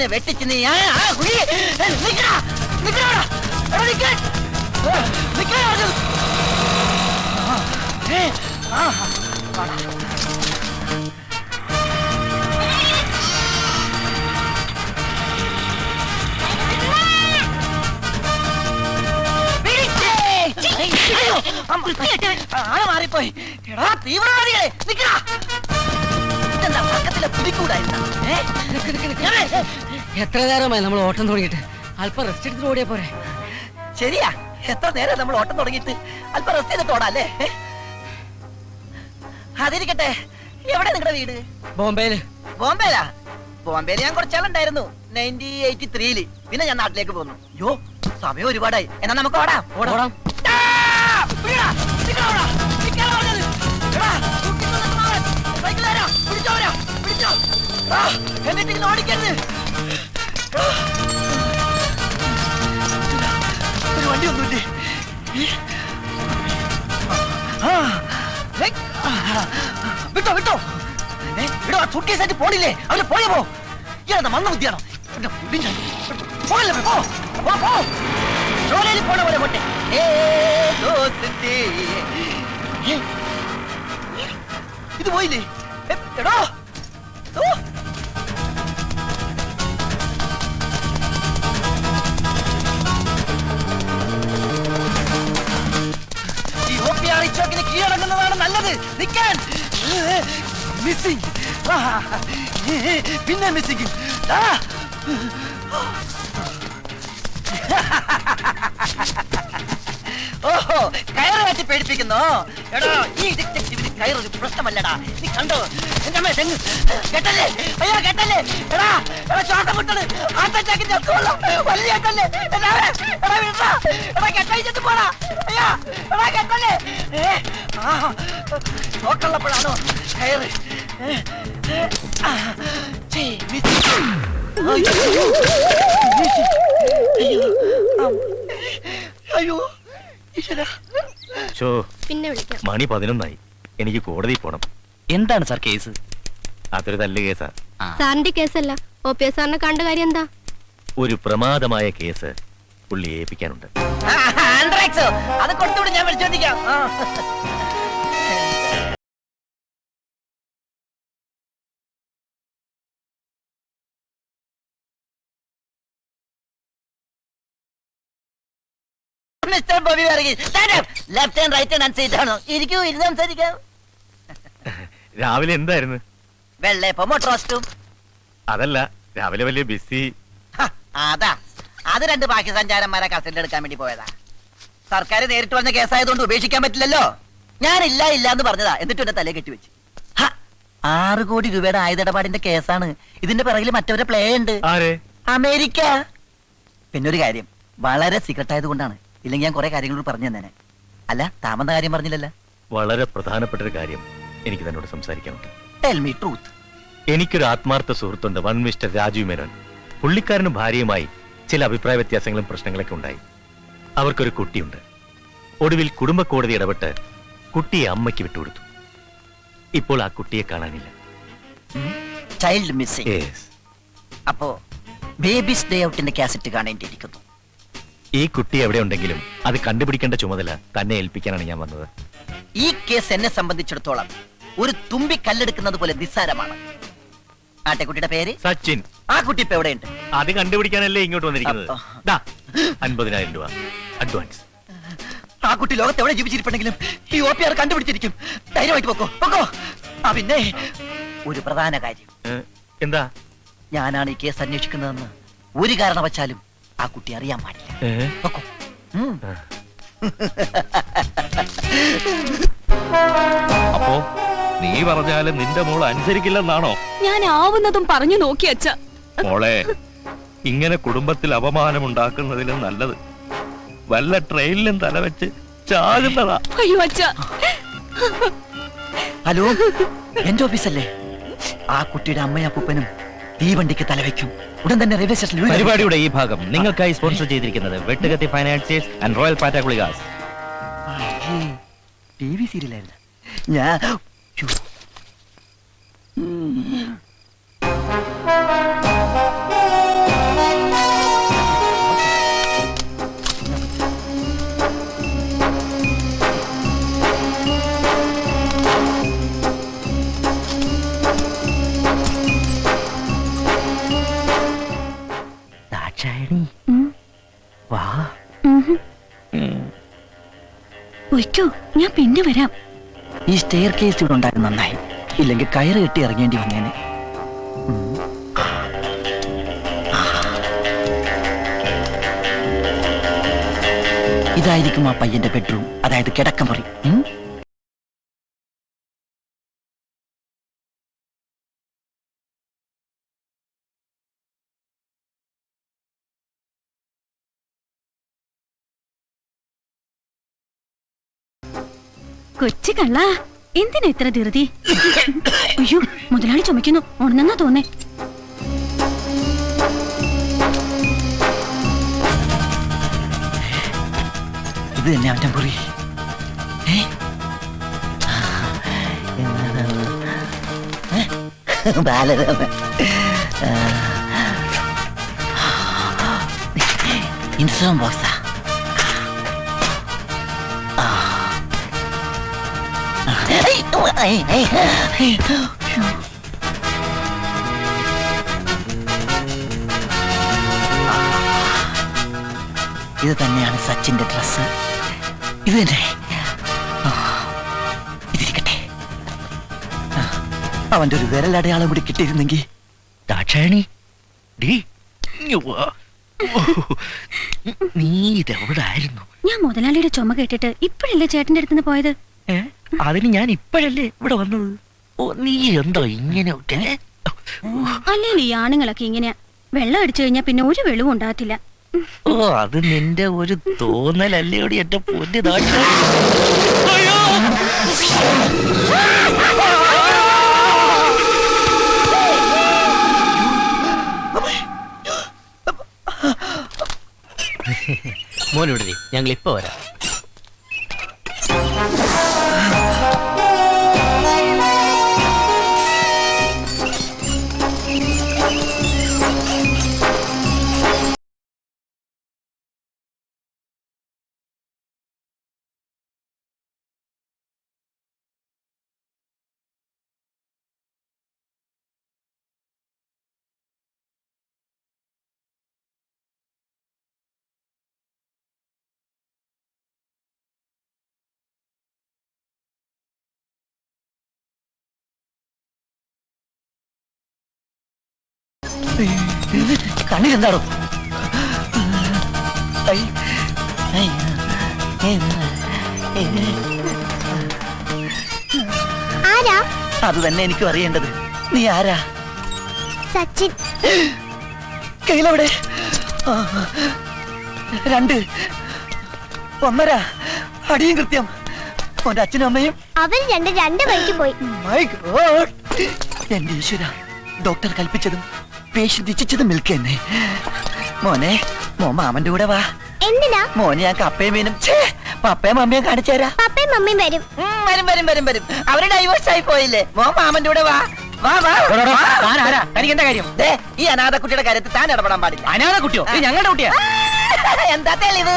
എന്നെ വെട്ടിച്ച് നീ മാറിപ്പോയി. എടാ തീവ്രവാദികളെ നിക്കടാ. ഇതെന്താ പക്കത്തിലെ പിടിക്കൂടായിരുന്ന? എത്ര നേരമായി നമ്മൾ ഓട്ടം തുടങ്ങിയിട്ട്? അല്പം റെസ്റ്റ് എടുത്തിട്ട് ഓടിയാ പോരെ? ശരിയാ, എത്ര നേരം നമ്മൾ ഓട്ടം തുടങ്ങിയിട്ട് അല്പം റെസ്റ്റ് ചെയ്തിട്ട് ഓടാല്ലേ? അതിരിക്കട്ടെ, എവിടെ നിങ്ങളുടെ വീട്? ബോംബെയില്. ബോംബെയിലാ? ബോംബെയിൽ ഞാൻ കുറച്ചാളുണ്ടായിരുന്നു 1983-ല്. പിന്നെ ഞാൻ നാട്ടിലേക്ക് പോന്നു. യോ, സമയം ഒരുപാടായി. എന്നാ നമുക്ക് ഓടാം. ഓടാം. എന്നിട്ട് ഓടിക്കരുത്. ഒരു വണ്ടി ഒന്നുമില്ലേ? വിട്ടോ വിട്ടോ വിടോ. സൂട്ട്കേസായിട്ട് പോണില്ലേ? അവന് പോയ പോ. ഇയാളെന്താ മന്ന ബുദ്ധിയാണോ? ജോലിയിൽ പോണ പോലെ പോട്ടെ. ഇത് പോയില്ലേ? എടോ ചോക്കിന് കീഴടങ്ങുന്നതാണ് നല്ലത്. നിൽക്കാൻ മിസ്സിംഗ്, പിന്നെ മിസ്സിംഗ്. ഓഹോ, കയറ് വെച്ച് പേടിപ്പിക്കുന്നോ? എടോ, ഈ ഡിറ്റക്റ്റീവിന് കയറൊരു പ്രശ്നമല്ലടാ. നീ കണ്ടോ? കെട്ടല്ലേ? അയ്യോ കെട്ടല്ലേ? എടാ എടാ, ശ്വാസം മുട്ടത്. ആട്ടച്ചാക്കി ചത്തുകൊള്ളാം. വലിയ കെട്ടല്ലേ? എടാ വിടാ. എടാ കെട്ടഴിച്ചിട്ട് പോടാ. അയ്യോ എടാ കെട്ടല്ലേ? നോക്കള്ളപ്പോഴാണോ കയറ്? അയ്യോ പിന്നെ വിളിക്കാം. മണി 11 എനിക്ക് കോടതി പോണം. എന്താണ് സാർ കേസ്? അതൊരു തല്ല് കേസാ. സാറിന്റെ കേസല്ല, OPS സാറിനെ കണ്ട കാര്യം എന്താ? ഒരു പ്രമാദമായ കേസ് പുള്ളി ഏൽപ്പിക്കാനുണ്ട്. അത് കൊടുത്തുകൂടെ ഞാൻ വിളിച്ചോണ്ടിരിക്കാം. Mister Bobby left hand right hand seat ആണോ? ഇരിക്കൂ, ഇരുന്ന് സംസാരിക്കാം. രാവിലെ എന്തായിരുന്നു? വെള്ളയപ്പം റോസ്റ്റും. അതല്ല, രാവിലെ വലിയ ബിസി. അതാ, അത് 2 ബാക്കി സഞ്ചാരന്മാരെ കസ്റ്റഡിയിൽ എടുക്കാൻ വേണ്ടി പോയതാ. സർക്കാർ നേരിട്ട് വന്ന കേസായതുകൊണ്ട് ഉപേക്ഷിക്കാൻ പറ്റില്ലല്ലോ. ഞാൻ ഇല്ല എന്ന് പറഞ്ഞതാ, എന്നിട്ട് എന്റെ തലയെ കെട്ടിവെച്ച്. 6 കോടി രൂപയുടെ ആയുധടപാടിന്റെ കേസാണ്. ഇതിന്റെ പിറകിൽ മറ്റവരെ പ്ലേ ഉണ്ട്. അമേരിക്ക. പിന്നെ ഒരു കാര്യം, വളരെ സീക്രട്ട് ആയതുകൊണ്ടാണ്. ഇല്ലെങ്കിൽ ഞാൻ കുറെ കാര്യങ്ങളോട് പറഞ്ഞു തന്നെ. അല്ല, താമന്ന കാര്യം പറഞ്ഞില്ലല്ലോ. വളരെ പ്രധാനപ്പെട്ട ഒരു കാര്യം എനിക്ക് തന്നോട് സംസാരിക്കാനുണ്ട്. Tell me truth. എനിക്കൊരു ആത്മാർത്ഥ സുഹൃത്തുണ്ട്, വൺ മിസ്റ്റർ രാജീവ് മേനോൻ. പുള്ളിക്കാരനും ഭാര്യയുമായി ചില അഭിപ്രായ വ്യത്യാസങ്ങളും പ്രശ്നങ്ങളൊക്കെ ഉണ്ടായി. അവർക്കൊരു കുട്ടിയുണ്ട്. ഒടുവിൽ കുടുംബ കോടതി ഇടപെട്ട് കുട്ടിയെ അമ്മയ്ക്ക് വിട്ടുകൊടുത്തു. ഇപ്പോൾ ആ കുട്ടിയെ കാണാനില്ല. Child missing. അപ്പോ ബേബീസ് ഡേ ഔട്ടിന്റെ കാസറ്റ് കാണേണ്ടിയിരിക്കുന്നു. ഈ കുട്ടി എവിടെ ഉണ്ടെങ്കിലും അത് കണ്ടുപിടിക്കേണ്ട ചുമതല തന്നെ ഏൽപ്പിക്കാനാണ് ഞാൻ വന്നത്. ഈ കേസ് എന്നെ സംബന്ധിച്ചിടത്തോളം ഒരു തുമ്പി കല്ലെടുക്കുന്നത് പോലെ നിസ്സാരമാണ്. ആട്ടെക്കുട്ടിയുടെ പേര് സച്ചിൻ. ആ കുട്ടി ഇപ്പൊ എവിടെയുണ്ട്? അത് കണ്ടുപിടിക്കാനല്ലേ ഇങ്ങോട്ട് വന്നിരിക്കുന്നത്. 50,000 രൂപ അഡ്വാൻസ്. ആ കുട്ടി ലോകത്ത് എവിടെ ജീവിച്ചിരിപ്പുണ്ടെങ്കിലും ഈ OPR കണ്ടുപിടിച്ചിരിക്കും. ധൈര്യമായിട്ട് പൊക്കോ. പിന്നെ ഒരു പ്രധാന കാര്യം. എന്താ? ഞാനാണ് ഈ കേസ് അന്വേഷിക്കുന്നതെന്ന് ഒരു കാരണവശാലും ആ കുട്ടി അറിയാൻ പാടില്ല. പൊക്കോ. അപ്പോ നീ പറഞ്ഞാലും നിന്റെ മോൾ അനുസരിക്കില്ലെന്നാണോ? ഞാൻ ആവുന്നതും പറഞ്ഞു നോക്കി അച്ഛ. മോളെ, ഇങ്ങനെ കുടുംബത്തിൽ അപമാനമുണ്ടാക്കുന്നതിലും നല്ലത് വല്ല ട്രെയിനിലും തലവെച്ച് ചാകുന്നതാ. അയ്യോ അച്ഛ. ഹലോ, എന്റെ ഓഫീസല്ലേ? ആ കുട്ടിയുടെ അമ്മയും അപ്പൂപ്പനും തീവണ്ടിക്ക് തലവെക്കും. ഉടൻ തന്നെ റെയിൽവേ സ്റ്റേഷനിൽ. പരിപാടിയുടെ ഈ ഭാഗം നിങ്ങൾക്കായി സ്പോൺസർ ചെയ്തിരിക്കുന്നത് വെട്ടുകത്തി ഫൈനാൻസിയേഴ്സ് ആൻഡ് റോയൽ പാറ്റാഗുളികാസ്. TV സീരിയലായിരുന്നു. ഞാൻ ഒയ്ക്കോ, ഞാൻ പിന്നെ വരാം. ഈ സ്റ്റെയർ കേസ് ഇവിടെ ഉണ്ടായിരുന്നു നന്നായി, ഇല്ലെങ്കിൽ കയറ് കെട്ടി ഇറങ്ങേണ്ടി വന്നേനെ. ഇതായിരിക്കും ആ പയ്യന്റെ ബെഡ്റൂം, അതായത് കിടക്കമുറി. കൊച്ചു കള്ള, എന്തിനാ ഇത്ര ധൃതി? അയ്യോ, മുതലാളി ചുമക്കുന്നു. ഉണന്നെന്നാ തോന്നേ. ഇത് തന്നെ അവന്റെ മുറി. ഇൻസുറൻസ് ബോക്സാ. ഇത് തന്നെയാണ് സച്ചിന്റെ ഡ്രസ്. ഇത് തന്നെ. ഇതിരിക്കട്ടെ. അവന്റെ ഒരു വിരലടയാളം കൂടി കിട്ടിയിരുന്നെങ്കിൽ. ദാക്ഷായണി, നീ ഇതെവിടെ ആയിരുന്നു? ഞാൻ മുതലാളിയുടെ ചുമ കേട്ടിട്ട് ഇപ്പോഴല്ലേ ചേട്ടന്റെ അടുത്തുനിന്ന് പോയത്. അതിന് ഞാൻ ഇപ്പോഴല്ലേ ഇവിടെ വന്നത്. ഓ, നീ എന്തോ ഇങ്ങനെ അല്ലെങ്കിൽ ഈ ആണുങ്ങളൊക്കെ ഇങ്ങനെയാ. വെള്ളം അടിച്ചു കഴിഞ്ഞാൽ പിന്നെ ഒരു വെളിവും ഉണ്ടാകത്തില്ല. ഓ, അത് നിന്റെ ഒരു തോന്നലല്ലേയോടി എന്റെ പൊന്നു ദാക്ഷായണി. മോനോട് ഞങ്ങൾ ഇപ്പൊ വരാം. കണ്ണിലെന്താണോ? ആരാ? അത് തന്നെ എനിക്കും അറിയേണ്ടത്. നീ ആരാ? സച്ചിൻ. കയ്യിലെവിടെ? 2, 1.5 അടിയും കൃത്യം. ഓന്റെ അച്ഛനും അമ്മയും അവര് രണ്ട് വഴിക്ക് പോയി. My God! എന്റെ ഈശ്വര, ഡോക്ടർ കൽപ്പിച്ചതും പേഷ്യന്റ് ഇച്ഛിച്ചതും മിൽക്ക് തന്നെ. മോനെ, മോൻ മാമന്റെ കൂടെ വാ. എന്തിനാ? മോനെ ഞാൻ കപ്പയും മീനും പപ്പയും മമ്മിയും കാണിച്ചു തരാം. പപ്പയും മമ്മിയും വരും. വരും. അവര് ഡൈവേഴ്സ് ആയി പോയില്ലേ? മോൻ മാമന്റെ കൂടെ വാ. വാ വാ. തനിക്ക് എന്താ കാര്യം? ദേ, ഈ അനാഥ കുട്ടിയുടെ കാര്യത്തിൽ താൻ ഇടപെടാൻ പാടില്ല. അനാഥ കുട്ടിയോ? ഇത് ഞങ്ങളുടെ കുട്ടിയാ. എന്താ തെളിവ്?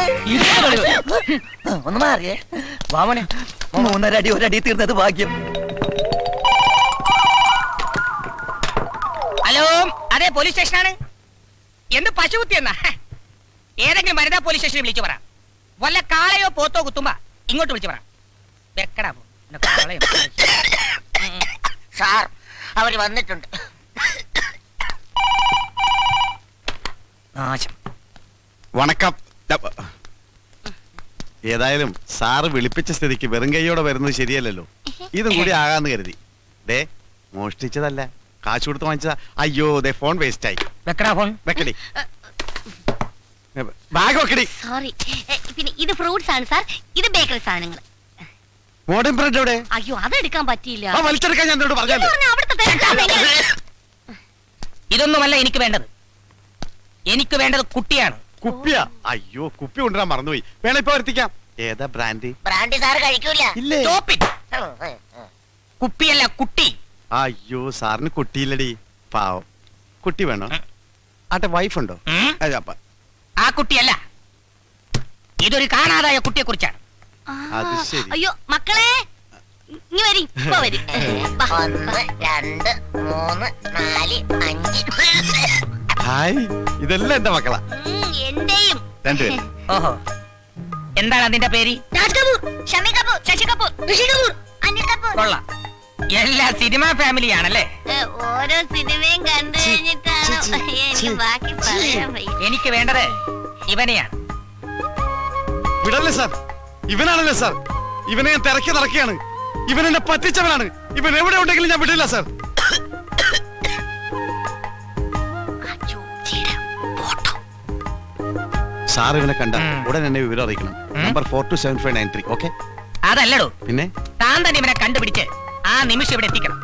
ഒന്ന് മാറിയേ. വാമനെ 3.5 അടി 1 അടി തീർന്നത് ഭാഗ്യം. ഹലോ, അതെ പോലീസ് സ്റ്റേഷനാണ്. എന്ത് പശുകുത്തി എന്നാ? ഏതെങ്കിലും വനിതാ പോലീസ് സ്റ്റേഷനിൽ വിളിച്ചു പറ. വല്ല കാളയോ പോത്തോ കുത്തുമ്പോ ഇങ്ങോട്ട് വിളിച്ചു പറ. വെക്കടാ പോ. സാർ, അവര് വന്നിട്ടുണ്ട്. വണക്കം. ഏതായാലും സാറ് വിളിപ്പിച്ച സ്ഥിതിക്ക് വെറും കൈയോടെ വരുന്നത് ശരിയല്ലല്ലോ. ഇതും കൂടി ആകാന്ന് കരുതി. ദേ, മോഷ്ടിച്ചതല്ല, കാശ് കൊടുത്ത് വാങ്ങിച്ചതാ. അയ്യോ, ദേ ഫോൺ വേസ്റ്റ് ആയി. വെക്കടാ ഫോൺ. വെക്കടി, ബാഗ് വെക്കടി. സോറി. പിന്നെ ഇത് ഫ്രൂട്ട്സ് ആണ് സാർ, ഇത് ബേക്കറി സാധനങ്ങൾ. മോഡേൺ ബ്രെഡ് എവിടെ? അയ്യോ, അത് എടുക്കാൻ പറ്റിയില്ല. ആ, വലിച്ചെടുക്കാൻ ഞാൻ എന്നോട് പറഞ്ഞല്ലോ. ഇതൊന്നുമല്ല എനിക്ക് വേണ്ടത്. എനിക്ക് വേണ്ടത് കുട്ടിയാണ്. കുപ്പിയാ? അയ്യോ, കുപ്പി കൊണ്ടുവരാൻ മറന്നുപോയി. വേണം ഇപ്പൊ വരുത്തിക്കാം. ഏതാ ബ്രാൻഡ്? ബ്രാൻഡി സാർ കഴിക്കൂല. ഇല്ലേ? Stop it. കുപ്പിയല്ല, കുട്ടി. അയ്യോ, സാറിന് കുട്ടിയില്ലടി, പാവം. കുട്ടി വേണോ? ആട്ടെ, വൈഫ് ഉണ്ടോ? ഉം. ആ കുട്ടിയല്ല, ഇതൊരു കാണാതായ കുട്ടിയെ കുറിച്ചാണ്. അത് ശരി. അയ്യോ മക്കളെ, ഇനി വരി, ഇപ്പൊ വരി. 1, 2, 3, 4, 5. ഹായ്, ഇതെല്ലാം എന്റെ മക്കളാ. എന്റെയും. രണ്ടുപേരും. ഓഹോ, എന്താണ് അതിന്റെ പേര്? രാജ് കപൂർ, ഷമി കപൂർ, ശശി കപൂർ, ഋഷി കപൂർ, അനിൽ കപൂർ. കൊള്ളാം. എല്ലാ സിനിമാ ഫാമിലിയാണല്ലേ? ഓരോ സിനിമയും കണ്ടു കഴിഞ്ഞിട്ടാണ് എനിക്ക് ബാക്കി പറയാൻ വയ്യ. എനിക്ക് വേണ്ടത് ഇവനെയാണ്. വിടല്ലേ സാർ, ഇവനാണല്ലേ സാർ? ഇവനെ ഞാൻ തിരക്കി നടക്കുകയാണ്. ഇവൻ എന്നെ പറ്റിച്ചവനാണ്. ഇവൻ എവിടെ ഉണ്ടെങ്കിലും ഞാൻ വിടില്ല സാർ. സാർ ഇവനെ കണ്ട ഉടൻ എന്നെ വിവരം അറിയിക്കണം. നമ്പർ 427593. ഓക്കെ? അതല്ലടോ, പിന്നെ താൻ തന്നെ ഇവനെ കണ്ടുപിടിച്ച് ആ നിമിഷം ഇവിടെ എത്തിക്കണം.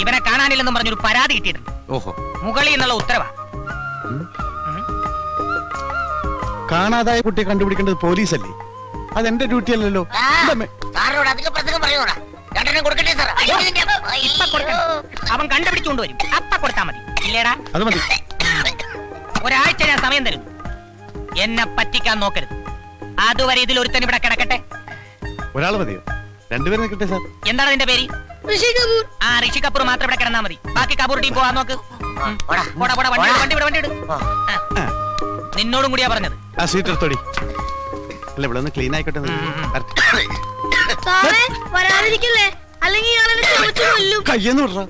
ഇവനെ കാണാനില്ലെന്നും പറഞ്ഞൊരു പരാതി കിട്ടിയിട്ടുണ്ട്. ഓഹോ, മുകളിൽ നിന്നുള്ള ഉത്തരവാ. കാണാതായ കുട്ടിയെ കണ്ടുപിടിക്കേണ്ടത് പോലീസല്ലേ? അതെന്റെ ഡ്യൂട്ടി അല്ലല്ലോ. സാറിനോട് അധികം പ്രസംഗം പറയൂടാ. രണ്ടെണ്ണം കൊടുക്കട്ടെ സാർ. ഇപ്പൊ കൊടുക്കണം. അവൻ കണ്ടുപിടിച്ചുകൊണ്ടുവരും. അപ്പ കൊടുത്താ മതി. ഇല്ലേടാ? അത് മതി. ഒരാഴ്ച ഞാൻ സമയം തരും. എന്നെ പറ്റിക്കാൻ നോക്കരുത്. അതുവരെ ഇതിൽ ഒരുത്തൻ ഇവിടെ കിടക്കട്ടെ. ഒരാൾ മതിയോ? രണ്ടുപേരും നിൽക്കട്ടെ സാർ. എന്താണ് അതിന്റെ പേര്? ഋഷി കപൂർ. ആ ഋഷി കപൂർ മാത്രം ഇവിടെ കിടന്നാ മതി. ബാക്കി കപൂർ ടീം പോവാൻ നോക്ക്. പോടാ, പോടാ, വണ്ടി ഇട്. നിന്നോടും കൂടിയാ പറഞ്ഞത്. ആ സീറ്റ് എടുത്തോടി. അല്ല, ഇവിടെ ഒന്ന് ക്ലീൻ ആയിക്കോട്ടെ. സാറേ വരാതിരിക്കില്ലേ, അല്ലെങ്കിൽ കയ്യെന്ന് വിടറ.